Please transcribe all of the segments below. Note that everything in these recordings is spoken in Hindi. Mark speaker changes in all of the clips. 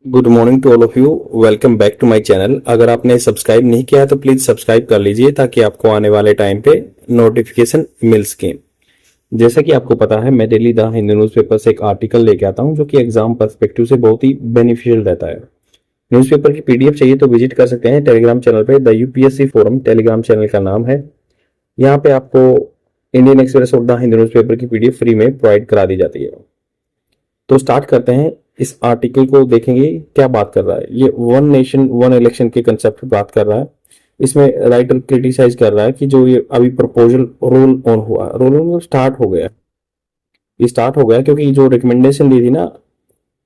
Speaker 1: Good morning to all of you. Welcome back to my channel. अगर आपने सब्सक्राइब नहीं किया है तो प्लीज सब्सक्राइब कर लीजिए ताकि आपको आने वाले टाइम पे नोटिफिकेशन मिल सके। जैसा कि आपको पता है, मैं डेली द हिंदू न्यूज़पेपर से एक आर्टिकल लेके आता हूं जो कि एग्जाम पर्सपेक्टिव से बहुत ही बेनिफिशियल रहता है। न्यूज़पेपर की पीडीएफ चाहिए तो विजिट कर सकते हैं टेलीग्राम चैनल पे। The UPSC forum Telegram channel का नाम है। यहाँ पे आपको इंडियन एक्सप्रेस और द हिंदू न्यूज़पेपर की पीडीएफ फ्री में प्रोवाइड करा दी जाती है। तो स्टार्ट करते हैं। इस आर्टिकल को देखेंगे क्या बात कर रहा है। ये वन नेशन वन इलेक्शन के कंसेप्ट पे बात कर रहा है। इसमें राइटर क्रिटिसाइज कर रहा है कि जो ये अभी प्रपोजल रोल ऑन हुआ, रोल ऑन स्टार्ट हो गया। ये स्टार्ट हो गया क्योंकि जो रिकमेंडेशन दी थी ना,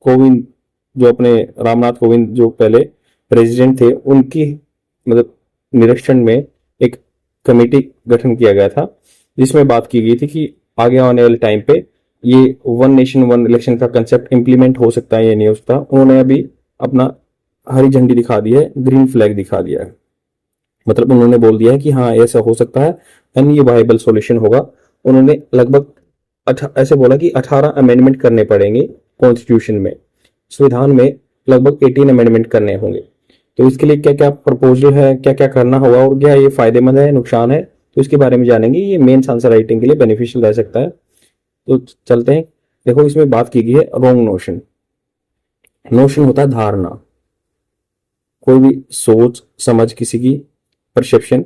Speaker 1: कोविंद, जो अपने रामनाथ कोविंद जो पहले प्रेसिडेंट थे, उनकी मतलब निरीक्षण में एक कमेटी गठन किया गया था जिसमें बात की गई थी कि आगे आने वाले टाइम पे ये वन नेशन वन इलेक्शन का कंसेप्ट इंप्लीमेंट हो सकता है या नहीं हो सकता। उन्होंने अभी अपना हरी झंडी दिखा दी है, ग्रीन फ्लैग दिखा दिया है। मतलब उन्होंने बोल दिया है कि हाँ ऐसा हो सकता है एंड ये वायबल सॉल्यूशन होगा। उन्होंने लगभग ऐसे बोला कि 18 अमेंडमेंट करने पड़ेंगे कॉन्स्टिट्यूशन में, संविधान में लगभग 18 अमेंडमेंट करने होंगे। तो इसके लिए क्या क्या प्रपोजल है, क्या क्या करना होगा और क्या ये फायदेमंद है, नुकसान है, तो इसके बारे में जानेंगे। ये मेंस आंसर राइटिंग के लिए बेनिफिशियल रह सकता है। तो चलते हैं। देखो इसमें बात की गई है रॉन्ग नोशन। नोशन होता है धारणा, कोई भी सोच समझ किसी की परसेप्शन।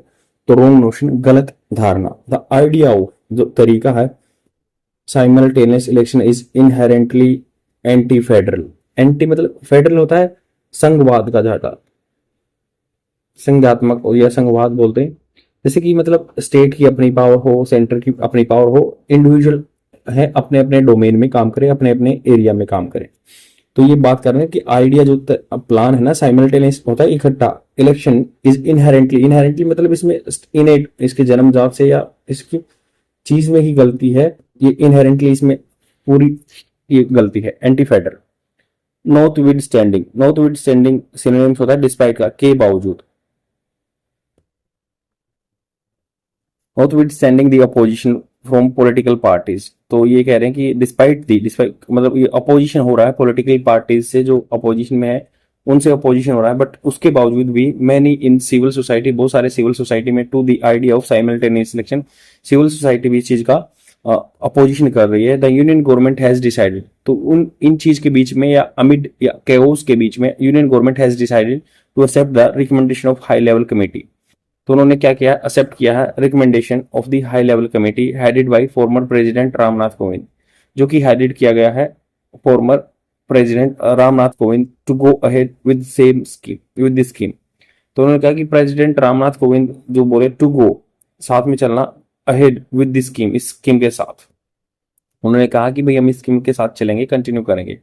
Speaker 1: तो रॉन्ग नोशन गलत धारणा। द आइडिया ऑफ, जो तरीका है, simultaneous election is inherently anti federal. Anti मतलब फेडरल होता है संघवाद का झाटा, संघात्मक या संघवाद बोलते हैं। जैसे कि मतलब स्टेट की अपनी पावर हो, सेंटर की अपनी पावर हो, इंडिविजुअल है अपने अपने डोमेन में काम करे, अपने अपने एरिया में काम करे। तो ये बात कर रहे हैं कि आइडिया जो प्लान है ना, साइमल्टेनियस होता है इकट्ठा। इलेक्शन इज इनहेरेंटली, इनहेरेंटली मतलब इसमें इनेट, इसके जन्मजात से या इसकी चीज में ही गलती है, ये इनहेरेंटली इसमें पूरी ये गलती है। Anti federal. Not with standing, not with standing synonyms होता है डिस्पाइट का, के बावजूद। notwithstanding the opposition from political parties। तो ये कह रहे हैं कि डिस्पाइट मतलब ये अपोजिशन हो रहा है पॉलिटिकल पार्टीज से, जो अपोजिशन में है उनसे अपोजिशन हो रहा है, बट उसके बावजूद भी मैनी इन सिविल सोसाइटी, बहुत सारे सिविल सोसाइटी में, to the idea of simultaneous election, civil society भी इस चीज का अपोजिशन कर रही है। The union government has decided, तो उन इन चीज के बीच में या अमिड या केओस के बीच में union government has decided to accept the recommendation of high level committee. तो उन्होंने क्या किया, एक्सेप्ट किया है recommendation of the high level committee headed by former president Ramnath Kovind, जो कि हेडेड किया गया है former president Ramnath Kovind, to go ahead with same scheme, with this scheme. तो उन्होंने कहा कि प्रेसिडेंट रामनाथ कोविंद जो बोले टू गो, साथ में चलना, अहेड विद दिस स्कीम, इस स्कीम के साथ। उन्होंने कहा कि भाई हम इस स्कीम के साथ चलेंगे, कंटिन्यू करेंगे।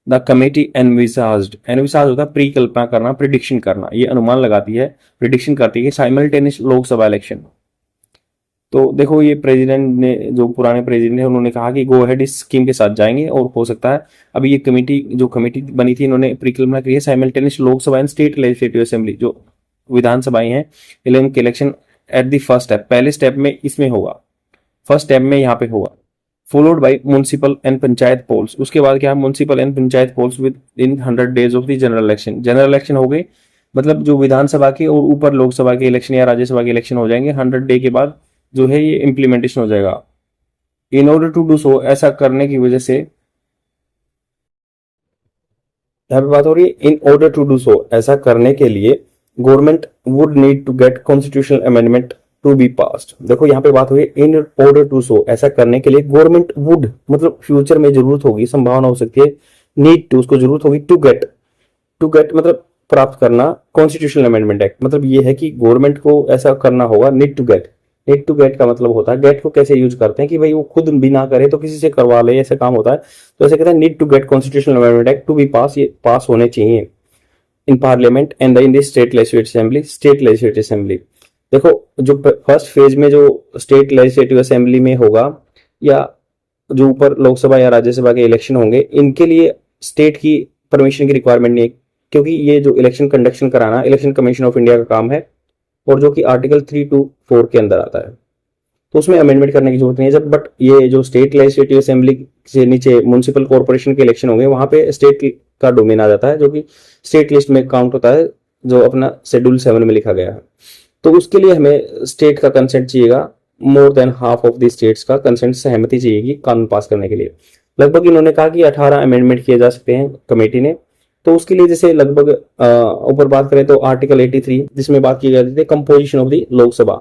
Speaker 1: द कमेटी एनविसाज्ड, एनविसाज होता है प्रीकल्पना करना, प्रिडिक्शन करना, ये अनुमान लगाती है, प्रिडिक्शन करती है साइमल्टेनियस लोकसभा इलेक्शन। तो देखो ये प्रेसिडेंट ने, जो पुराने प्रेसिडेंट है, उन्होंने कहा कि गो अहेड इस स्कीम के साथ जाएंगे और हो सकता है अभी ये कमेटी, जो कमेटी बनी थी, इन्होंने प्रीकल्पना की है simultaneous Lok Sabha and state legislative assembly, जो विधानसभाएं हैं, इलेक्शन के election at the first step, पहले स्टेप में इसमें होगा, फर्स्ट स्टेप में यहाँ पे होगा, followed by municipal and panchayat polls. उसके बाद क्या, municipal and panchayat polls within 100 days of the general election. General election हो गए, मतलब जो विधानसभा के और ऊपर लोकसभा के इलेक्शन या राज्यसभा के इलेक्शन हो जाएंगे 100 डे के बाद, जो है ये इंप्लीमेंटेशन हो जाएगा। In order to do so, ऐसा करने की वजह से, यहाँ पे बात हो रही है in order to do so, ऐसा करने के लिए government would need to get constitutional amendment to be passed. देखो यहाँ पे बात हुई इन ऑर्डर टू सो, ऐसा करने के लिए गवर्नमेंट वुड मतलब फ्यूचर में जरूरत होगी, संभावना हो सकती है, नीड टू, उसको जरूरत होगी, टू गेट, टू गेट मतलब प्राप्त करना, कॉन्स्टिट्यूशनल अमेंडमेंट एक्ट, मतलब ये है कि गवर्नमेंट को ऐसा करना होगा। Need to get, need to get का मतलब होता है, गेट को कैसे यूज करते हैं कि भाई वो खुद भी ना करे तो किसी से करवा ले, ऐसा काम होता है। तो ऐसे कहते हैं need to get constitutional amendment act to be pass, ये पास होने चाहिए in parliament and in the state legislative assembly, state legislative assembly. देखो जो फर्स्ट फेज में जो स्टेट लेजिस्लेटिव असेंबली में होगा, या जो ऊपर लोकसभा या राज्यसभा के इलेक्शन होंगे, इनके लिए स्टेट की परमिशन की रिक्वायरमेंट नहीं है, क्योंकि ये जो इलेक्शन कंडक्शन कराना इलेक्शन कमीशन ऑफ इंडिया का काम है, और जो कि आर्टिकल 3 to 4 के अंदर आता है। तो उसमें अमेंडमेंट करने की जरूरत नहीं है। जब बट ये जो स्टेट लेजिस्लेटिव असेंबली से नीचे म्युनिसिपल कॉर्पोरेशन के इलेक्शन होंगे, वहां पे स्टेट का डोमेन आ जाता है, जो कि स्टेट लिस्ट में काउंट होता है, जो अपना शेड्यूल 7 में लिखा गया है। तो उसके लिए हमें स्टेट का कंसेंट चाहिएगा, more than half of the states का कंसेंट, सहमति चाहिएगी कानून पास करने के लिए। लगभग इन्होंने कहा कि 18 अमेंडमेंट किए जा सकते हैं कमेटी ने। तो उसके लिए जैसे लगभग ऊपर बात करें तो आर्टिकल 83 जिसमें बात की जाती थी कंपोजिशन ऑफ द लोकसभा,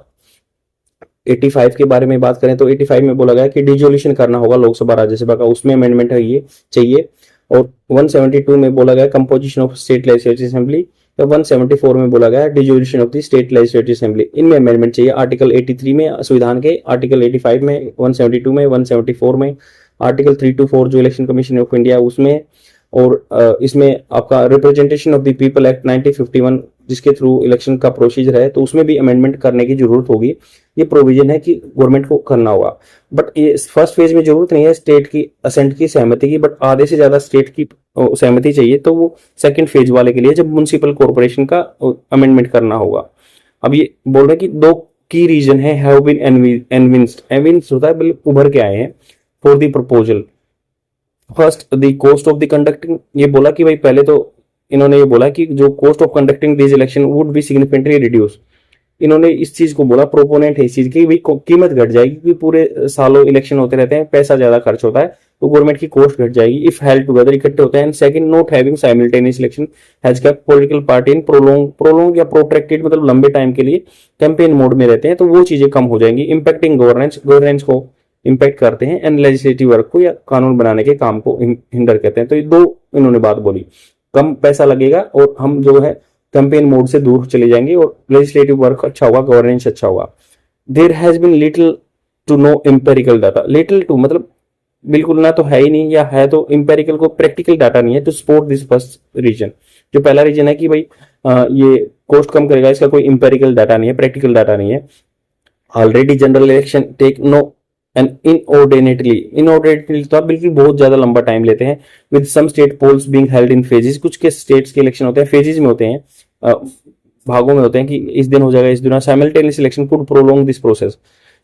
Speaker 1: 85 के बारे में बात करें तो 85 में बोला गया कि डिजोल्यूशन करना होगा लोकसभा राज्यसभा का, उसमें अमेंडमेंट है ये चाहिए। और 172 में बोला गया composition of state legislative assembly, तो 174 में बोला गया dissolution of the state legislative assembly, इनमें अमेंडमेंट चाहिए। आर्टिकल 83 में संविधान के, आर्टिकल 85 में, 172 में, 174 में, आर्टिकल 3 to 4 जो इलेक्शन कमीशन ऑफ इंडिया उसमें, और इसमें आपका representation of the people act 1951 जिसके थ्रू इलेक्शन का प्रोसीजर है, तो उसमें भी अमेंडमेंट करने की जरूरत होगी। ये प्रोविजन है कि गवर्नमेंट को करना होगा, बट ये फर्स्ट फेज में जरूरत नहीं है स्टेट की असेंट की, सहमति की, बट आधे से ज्यादा स्टेट की सहमति चाहिए, तो वो सेकंड फेज वाले के लिए जब म्युनिसिपल कॉर्पोरेशन का अमेंडमेंट करना होगा। अब ये बोल रहे हैं कि 2 की रीजन है हैव बीन एनविंस्ड होता है, उभर के आए हैं for the proposal. First the cost of the conducting, ये बोला कि भाई पहले तो इन्होंने ये बोला कि जो cost of conducting this election would be significantly reduce. इन्होंने इस चीज को बोला, प्रोपोनेंट है इस चीज की, भाई कीमत घट जाएगी क्योंकि पूरे सालों इलेक्शन होते रहते हैं, पैसा ज्यादा खर्च होता है, तो गवर्नमेंट की कॉस्ट घट जाएगी इफ हेल्ड टुगेदर, इकट्ठे होते हैं। And second, not having simultaneous election has kept political party in prolong या प्रोट्रैक्टेड, मतलब लंबे टाइम के लिए कैंपेन मोड में रहते हैं, तो वो चीजें कम हो जाएंगी। इंपैक्टिंग गवर्नेंस को इंपैक्ट करते हैं, एंड लेजिस्लेटिव वर्क को या कानून बनाने के काम को हिंडर कहते हैं। तो ये 2 इन्होंने बात बोली, कम पैसा लगेगा और हम जो है कैंपेन मोड से दूर चले जाएंगे, और लेजिस्लेटिव वर्क अच्छा होगा, गवर्नेंस अच्छा होगा। There has been little to no empirical data, little to मतलब बिल्कुल ना तो है ही नहीं, या है तो एम्पेरिकल को प्रैक्टिकल डाटा नहीं है to support this first reason. जो पहला रीजन है कि भाई ये कॉस्ट कम करेगा, इसका कोई एम्पेरिकल डाटा नहीं है, प्रैक्टिकल डाटा नहीं है। Already general election take no and inordinately तो आप बिल्कुल बहुत ज्यादा लंबा टाइम लेते हैं, with some state polls being held in phases, कुछ के स्टेट्स के इलेक्शन होते हैं फेजेस में होते हैं, भागों में होते हैं कि इस दिन हो जाएगा, इस दिन। Simultaneous election could prolong this process,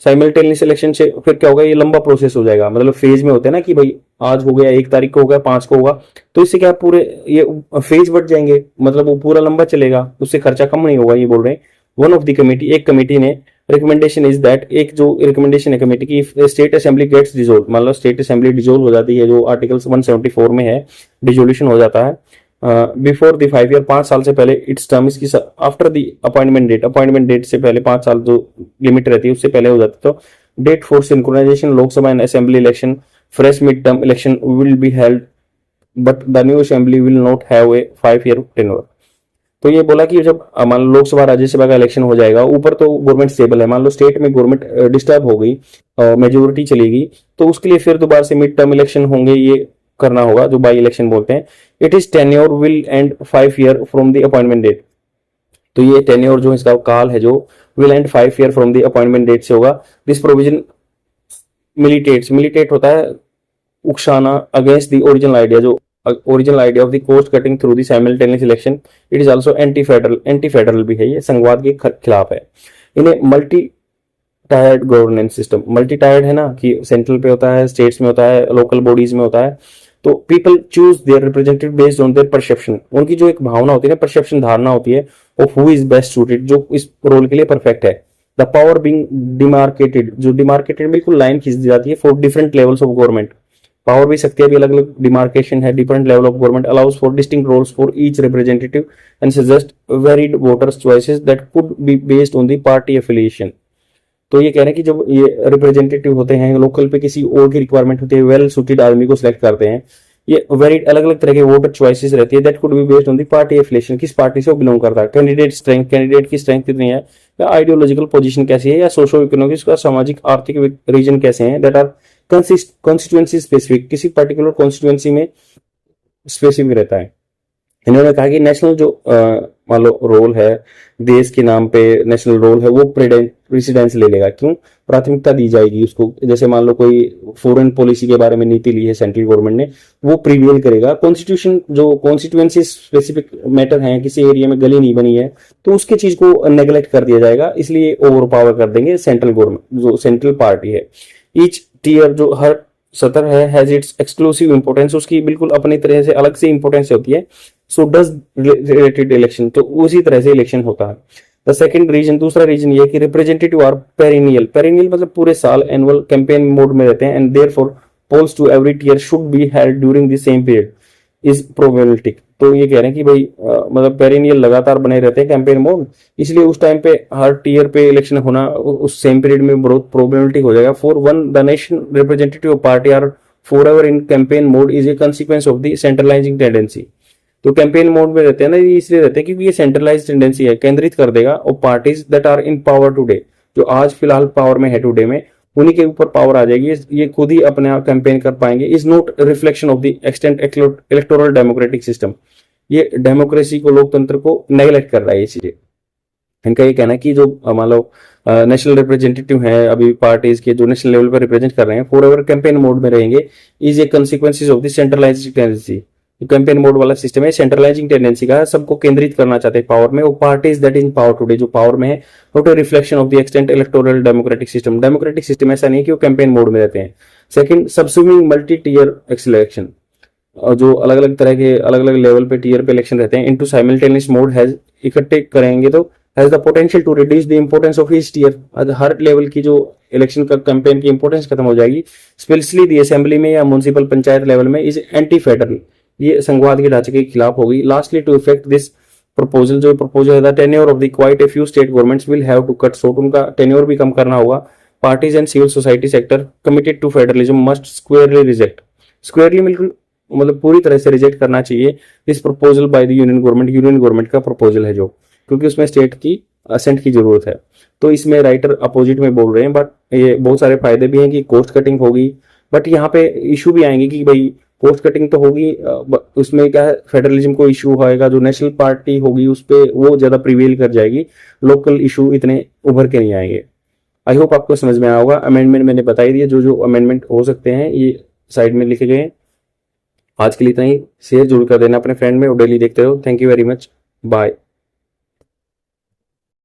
Speaker 1: simultaneous election से फिर क्या होगा, ये लंबा प्रोसेस हो जाएगा, मतलब फेज में होते हैं ना कि भाई आज हो गया, 1 तारीख को हो गया, 5 को होगा, तो इससे क्या पूरे ये फेज बढ़ जाएंगे, मतलब वो पूरा लंबा चलेगा, उससे खर्चा कम नहीं होगा, ये बोल रहे हैं। वन ऑफ द कमेटी, एक कमेटी ने रिकमेंडेशन इज दैट, एक जो रिकमेंडेशन है कमेटी की, स्टेट असेंबली गेट्स डिसॉल्व, मतलब स्टेट असेंबली डिसॉल्व हो जाती है, जो आर्टिकल 174 में है, डिसोल्यूशन हो जाता है बिफोर द 5 ईयर, 5 साल से पहले, इट्स टर्म इसकी आफ्टर द अपॉइंटमेंट डेट से पहले 5 साल जो लिमिट रहती है उससे पहले हो जाती है। तो date for synchronisation Lok Sabha and assembly election, fresh mid term election will be held, but the new assembly will not have a 5 year tenure. तो ये बोला कि जब मान लो लोकसभा राज्यसभा का इलेक्शन हो जाएगा, ऊपर तो गवर्नमेंट स्टेबल है, मान लो स्टेट में गवर्नमेंट डिस्टर्ब हो गई, मेजोरिटी चलेगी, तो उसके लिए फिर दोबारा से मिड टर्म इलेक्शन होंगे, ये करना होगा, जो बाई इलेक्शन बोलते हैं। It is tenure will end 5 year from the appointment date, तो ये टेन्योर जो इसका काल है जो will end 5 year from the appointment date से होगा। दिस प्रोविजन मिलिटेट होता है उकसाना अगेंस्ट द ओरिजिनल आइडिया, जो original idea of the cost cutting through the simultaneous election. It is also anti federal भी है, ये संघवाद के खिलाफ है। इन्हें multi tiered governance system, multi tired है ना कि सेंट्रल पे होता है, स्टेट्स में होता है, लोकल बॉडीज में होता है, तो people choose their representative based on their perception, उनकी जो एक भावना होती है ना, परसेप्शन धारणा होती है, of who is best suited, जो इस रोल के लिए परफेक्ट है। द पावर बीइंग डिमार्केटेड, जो डिमार्केटेड बिल्कुल लाइन खींच दी जाती है for different levels of government, power भी शक्तियां भी अलग अलग डिमार्केशन है, different level of government allows for distinct roles for each representative and suggest varied voters choices that could be based on the party affiliation. तो ये कह रहे हैं कि जब ये रिप्रेजेंटेटिव होते हैं, लोकल पे किसी और की रिक्वायरमेंट होती है, वेल सूटेड आदमी को सिलेक्ट करते हैं, ये वेरी अलग अलग तरह के वोटर चॉइसेस रहती है, that could be based on the party affiliation, किस पार्टी से वो बिलोंग करता है, कैंडिडेट की स्ट्रेंथ कितनी है, या आइडियोलॉजिकल पोजीशन कैसी है, या सोशो इकोनॉमिक का सामाजिक आर्थिक रीजन कैसे हैं, दैट आर कॉन्स्टिट्यूएंसी स्पेसिफिक, किसी पर्टिकुलर कॉन्स्टिट्यूएंसी में स्पेसिफिक रहता है। इन्होंने कहा कि नेशनल जो मान लो रोल है, देश के नाम पे नेशनल रोल है, वो प्रेसिडेंस ले लेगा, क्यों, प्राथमिकता दी जाएगी उसको। जैसे मान लो कोई फॉरेन पॉलिसी के बारे में नीति ली है सेंट्रल गवर्नमेंट ने, वो प्रीवेल करेगा। कॉन्स्टिट्यूशन जो कॉन्स्टिट्यूएंसी स्पेसिफिक मैटर है, किसी एरिया में गली नहीं बनी है, तो उसके चीज को नेग्लेक्ट कर दिया जाएगा, इसलिए ओवर पावर कर देंगे सेंट्रल गवर्नमेंट, जो सेंट्रल पार्टी है। ईच टीयर जो हर सतर है हैज इट्स एक्सक्लूसिव इंपोर्टेंस, उसकी बिल्कुल अपनी तरह से अलग से इंपोर्टेंस होती है। सो डज रिलेटेड इलेक्शन, तो उसी तरह से इलेक्शन होता है। द सेकंड रीजन, दूसरा रीजन ये कि रिप्रेजेंटेटिव आर पेरिनियल, पेरिनियल मतलब पूरे साल, एनुअल कैंपेन मोड में रहते हैं, and therefore polls to every year should be held during the same period is probabilistic. तो ये कह रहे हैं कि भाई मतलब पेरिनियल लगातार बने रहते हैं कैंपेन मोड, इसलिए उस टाइम पे हर ईयर पे इलेक्शन होना उस सेम पीरियड में बहुत प्रोबेबिलिटी हो जाएगा। For one the nation representative party are forever in campaign mode is a consequence of the centralising tendency. तो कैंपेन मोड में रहते हैं ना, ये इसलिए रहते हैं क्योंकि ये सेंट्रलाइज टेंडेंसी है, केंद्रित कर देगा, और parties that are in power today, जो आज फिलहाल पावर में है टुडे में, उन्हीं के ऊपर पावर आ जाएगी, ये खुद ही अपने आप कैंपेन कर पाएंगे। Is not reflection of the extent electoral democratic system, ये डेमोक्रेसी को, लोकतंत्र को नेगलेक्ट कर रहा है ये चीजें। इनका ये कहना है कि जो मान लो नेशनल रिप्रेजेंटेटिव है अभी पार्टीज के, जो नेशनल लेवल पर रिप्रेजेंट कर रहे हैं, फॉर एवर कैंपेन मोड में रहेंगे, is a consequences of the centralising tendency. Campaign mode वाला सिस्टम है, सेंट्रलाइजिंग टेंडेंसी का, सबको केंद्रित करना चाहते हैं पावर में, वो parties that in power today, जो पावर में है, not a reflection of the extent electoral democratic system. Democratic system ऐसा नहीं कि वो कैंपेन मोड में रहते हैं। सेकंड, सबस्यूमिंग मल्टी टीयर इलेक्शन, और जो अलग अलग तरह के अलग अलग लेवल पे टीयर पे इलेक्शन रहते हैं, इनटू साइमल्टेनियस मोड हैज, इकट्ठे करेंगे तो has the potential to reduce the importance of each tier. हर लेवल की जो इलेक्शन का कैंपेन की इंपोर्टेंस खत्म हो जाएगी, स्पेशली दी असेंबली में या म्युनिसिपल पंचायत लेवल में, इज एंटी फेडरल, ये संघवाद के ढांचे के खिलाफ होगी। Lastly, to effect this proposal, जो प्रपोजल है, the tenure of the quite a few state governments will have to cut short, उनका टेन्योर भी कम करना होगा। Parties and civil society sector committed to federalism must squarely reject, squarely बिल्कुल मतलब पूरी तरह से रिजेक्ट करना चाहिए this proposal by the union government, union government का प्रपोजल है जो, क्योंकि उसमें स्टेट की असेंट की जरूरत है। तो इसमें राइटर अपोजिट में बोल रहे हैं, बट ये बहुत सारे फायदे भी हैं कि कॉस्ट कटिंग होगी, बट यहाँ पे इशू भी आएंगे कि भाई कॉस्ट कटिंग तो होगी, उसमें क्या है, फेडरलिज्म को इशू आएगा, जो नेशनल पार्टी होगी उस पर वो ज्यादा प्रिवेल कर जाएगी, लोकल इशू इतने उभर के नहीं आएंगे। आई होप आपको समझ में आया होगा। अमेंडमेंट मैंने बताई दिए, जो जो अमेंडमेंट हो सकते हैं ये साइड में लिखे गए हैं। आज के लिए इतना ही, शेयर जरूर कर देना अपने फ्रेंड में और डेली देखते रहो। Thank you very much, bye.